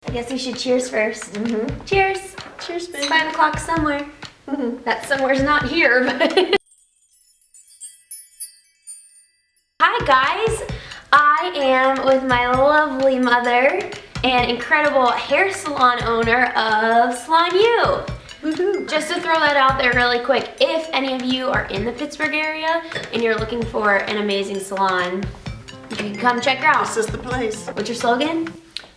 I guess we should cheers first. Cheers. Cheers, baby. It's 5 o'clock somewhere. That somewhere's not here, but. Hi guys, I am with my lovely mother and incredible hair salon owner of Salon U. Woohoo. Just to throw that out there really quick, if any of you are in the Pittsburgh area and you're looking for an amazing salon, you can come check her out. This is the place. What's your slogan?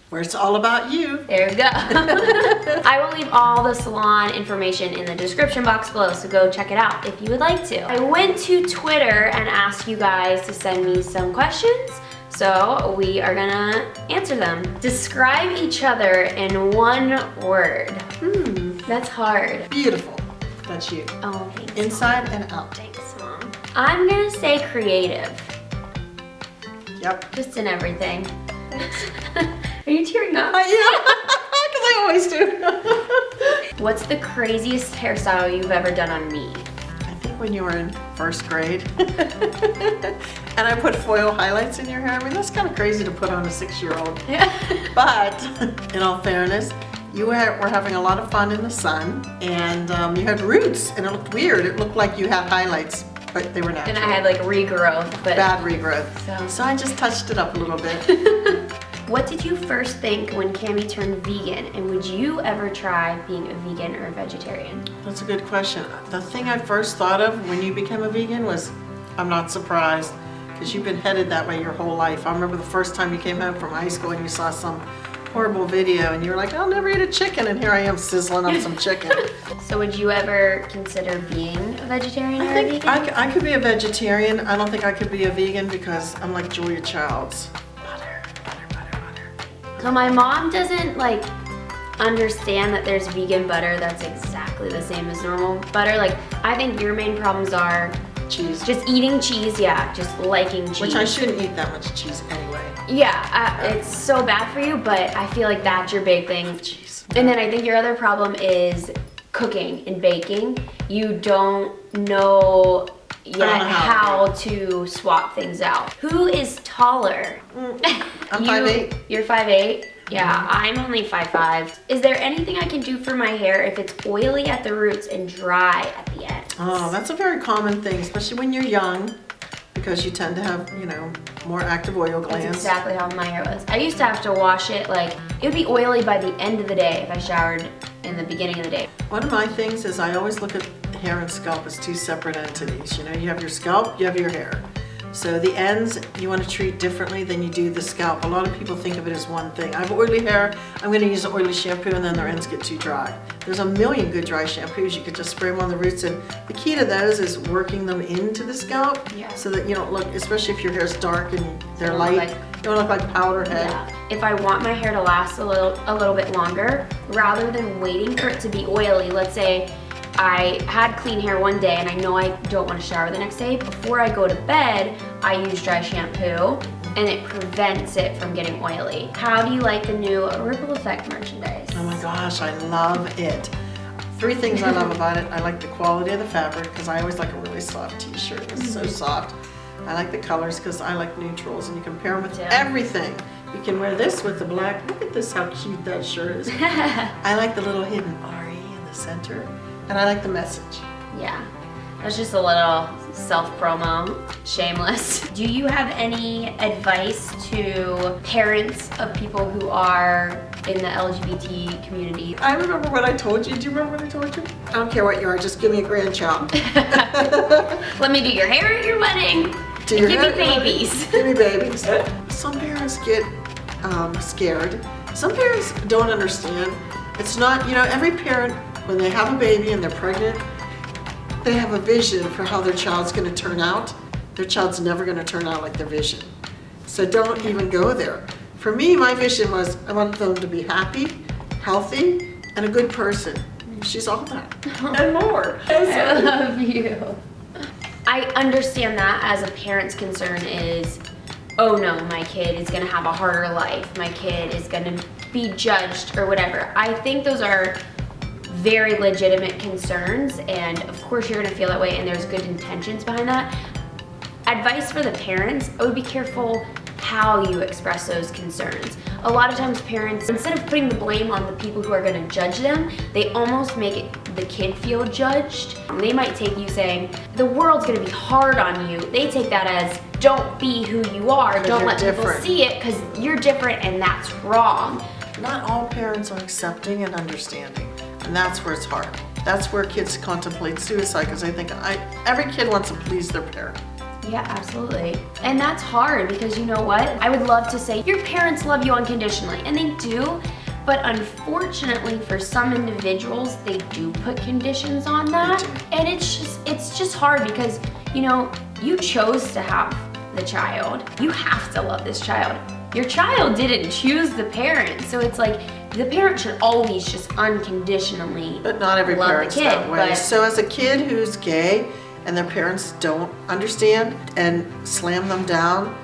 Where it's all about you. There we go. I will leave all the salon information in the description box below, so go check it out if you would like to. I went to Twitter and asked you guys to send me some questions, so we are gonna answer them. Describe each other in one word. That's hard. Beautiful. That's you. Oh, thanks. Inside and out. Thanks, Mom. I'm gonna say creative. Yep. Just in everything. Are you tearing up? Because I always do. What's the craziest hairstyle you've ever done on me? I think when you were in first grade, and I put foil highlights in your hair. I mean, that's kind of crazy to put on a 6-year-old. But in all fairness, you were having a lot of fun in the sun, and you had roots, and it looked weird. It looked like you had highlights, but they were natural. And I had like regrowth, but bad regrowth. So I just touched it up a little bit. What did you first think when Cammie turned vegan, and would you ever try being a vegan or a vegetarian? That's a good question. The thing I first thought of when you became a vegan was, I'm not surprised, because you've been headed that way your whole life. I remember the first time you came home from high school and you saw some horrible video and you were like, I'll never eat a chicken, and here I am sizzling up some chicken. So would you ever consider being a vegetarian or I think a vegan? I could be a vegetarian. I don't think I could be a vegan because I'm like Julia Childs. Butter, butter, butter, butter. So my mom doesn't like understand that there's vegan butter that's exactly the same as normal butter. Like, I think your main problems are Cheese. just eating cheese, just liking cheese. Which I shouldn't eat that much cheese anyway. Yeah, it's so bad for you, but I feel like that's your big thing. Cheese. And then I think your other problem is cooking and baking. You don't know yet how to swap things out. Who is taller? I'm 5'8". You're 5'8"? Yeah, I'm only 5'5". Is there anything I can do for my hair if it's oily at the roots and dry at the ends? Oh, that's a very common thing, especially when you're young, because you tend to have, you know, more active oil glands. That's exactly how my hair was. I used to have to wash it, like, it would be oily by the end of the day if I showered in the beginning of the day. One of my things is I always look at hair and scalp as two separate entities. You know, you have your scalp, you have your hair. So the ends you want to treat differently than you do the scalp. A lot of people think of it as one thing. I have oily hair, I'm going to use an oily shampoo, and then their ends get too dry. There's a million good dry shampoos. You could just spray them on the roots, and the key to those is working them into the scalp so that you don't look, especially if your hair is dark and they're light, you don't look like powder head. Yeah. If I want my hair to last a little bit longer, rather than waiting for it to be oily, let's say I had clean hair one day and I know I don't want to shower the next day, before I go to bed, I use dry shampoo and it prevents it from getting oily. How do you like the new Ripple Effect merchandise? Oh my gosh, I love it. 3 things I love about it. I like the quality of the fabric, because I always like a really soft t-shirt. It's so soft. I like the colors because I like neutrals, and you can pair them with everything. You can wear this with the black. Look at this, how cute that shirt is. I like the little hidden RE in the center, and I like the message. Yeah, that's just a little self-promo, shameless. Do you have any advice to parents of people who are in the LGBT community? I remember what I told you. Do you remember what I told you? I don't care what you are, just give me a grandchild. Let me do your hair at your wedding. Give me babies. Give me babies. Some parents get scared. Some parents don't understand. It's not, you know, every parent, when they have a baby and they're pregnant, they have a vision for how their child's going to turn out. Their child's never going to turn out like their vision. So don't even go there. For me, my vision was I wanted them to be happy, healthy, and a good person. She's all that and more. I love you. I understand that as a parent's concern is, oh no, my kid is going to have a harder life. My kid is going to be judged or whatever. I think those are very legitimate concerns, and of course you're gonna feel that way, and there's good intentions behind that. Advice for the parents, I would be careful how you express those concerns. A lot of times parents, instead of putting the blame on the people who are gonna judge them, they almost make the kid feel judged. They might take you saying, the world's gonna be hard on you. They take that as, don't be who you are, don't let people see it because you're different and that's wrong. Not all parents are accepting and understanding, and that's where it's hard. That's where kids contemplate suicide because they think every kid wants to please their parent. Yeah, absolutely. And that's hard because you know what? I would love to say your parents love you unconditionally, and they do, but unfortunately for some individuals, they do put conditions on that. And it's just hard because, you know, you chose to have the child. You have to love this child. Your child didn't choose the parent, so it's like the parent should always just unconditionally But not every love parent's the kid. that way. So as a kid who's gay and their parents don't understand and slam them down,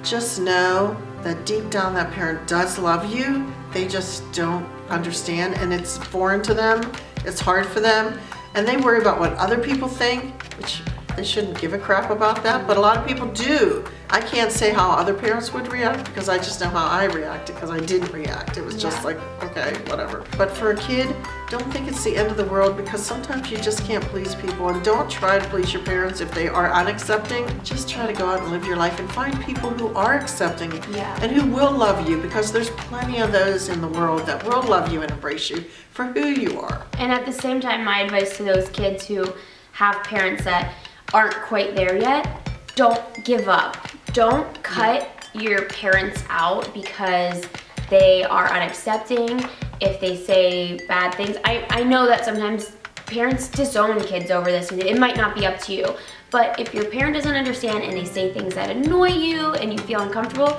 just know that deep down that parent does love you. They just don't understand and it's foreign to them. It's hard for them. And they worry about what other people think, which they shouldn't give a crap about that, but a lot of people do. I can't say how other parents would react because I just know how I reacted because I didn't react. It was just like, okay, whatever. But for a kid, don't think it's the end of the world because sometimes you just can't please people, and don't try to please your parents if they are unaccepting. Just try to go out and live your life and find people who are accepting and who will love you, because there's plenty of those in the world that will love you and embrace you for who you are. And at the same time, my advice to those kids who have parents that aren't quite there yet, don't give up. Don't cut your parents out because they are unaccepting, if they say bad things. I know that sometimes parents disown kids over this, and it might not be up to you, but if your parent doesn't understand and they say things that annoy you and you feel uncomfortable,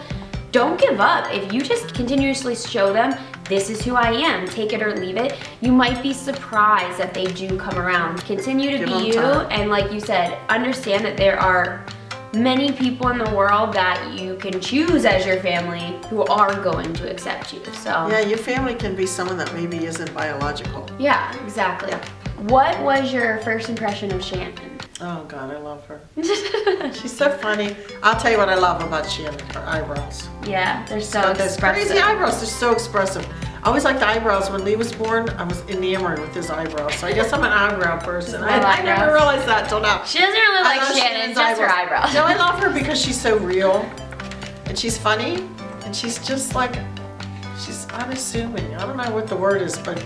don't give up. If you just continuously show them, this is who I am, take it or leave it, you might be surprised that they do come around. Continue to be you, and like you said, understand that there are many people in the world that you can choose as your family who are going to accept you. So yeah, your family can be someone that maybe isn't biological. Yeah, exactly. What was your first impression of Shannon? Oh God, I love her. She's so funny. I'll tell you what I love about Shannon, her eyebrows. Yeah, they're so Got those expressive. crazy eyebrows, they're so expressive. I always liked the eyebrows. When Lee was born, I was enamored with his eyebrows. So I guess I'm an eyebrow person. I never realized that till now. She doesn't really like Shannon, just her eyebrows. No, I love her because she's so real. And she's funny. And she's just like, she's unassuming. I don't know what the word is, but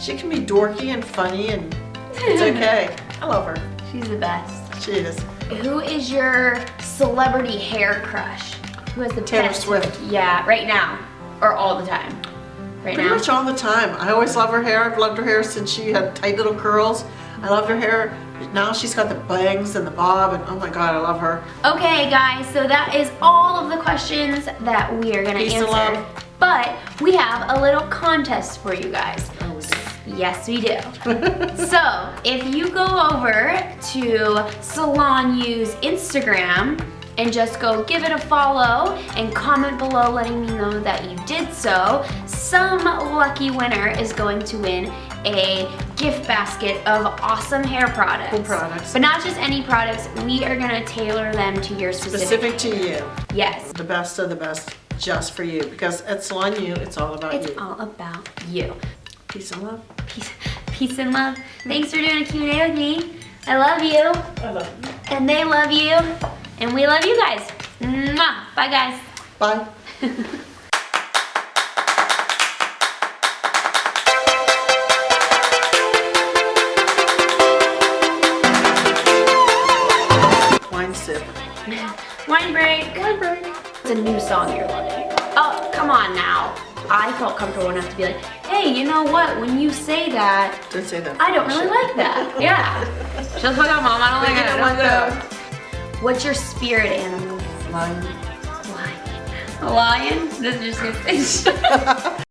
she can be dorky and funny and it's okay. I love her. She's the best. She is. Who is your celebrity hair crush? Who has the Taylor best? Swift. Yeah, right now. Or all the time. Pretty much all the time. I always love her hair. I've loved her hair since she had tight little curls. I loved her hair. Now she's got the bangs and the bob, and oh my God, I love her. Okay, guys, so that is all of the questions that we are gonna answer. But we have a little contest for you guys. Oh, we do. Yes, we do. So, if you go over to Salon U's Instagram and just go give it a follow and comment below letting me know that you did so, some lucky winner is going to win a gift basket of awesome hair products. Cool products. But not just any products, we are gonna tailor them to your Specific to you. Yes. The best of the best just for you, because at Salon U, it's all about you. It's all about you. Peace and love. Peace and love. Thanks for doing a Q&A with me. I love you. I love you. And they love you. And we love you guys. Mwah. Bye, guys. Bye. Wine sip. Wine break. Wine break. It's a new song you're loving. Oh, come on now. I felt comfortable enough to be like, hey, you know what? When you say that, Don't say that. I don't really like that. Yeah. She'll fuck up, Mom. I don't like it. I don't like it. What's your spirit animal? Lion. Lion. A lion? This is just good fish.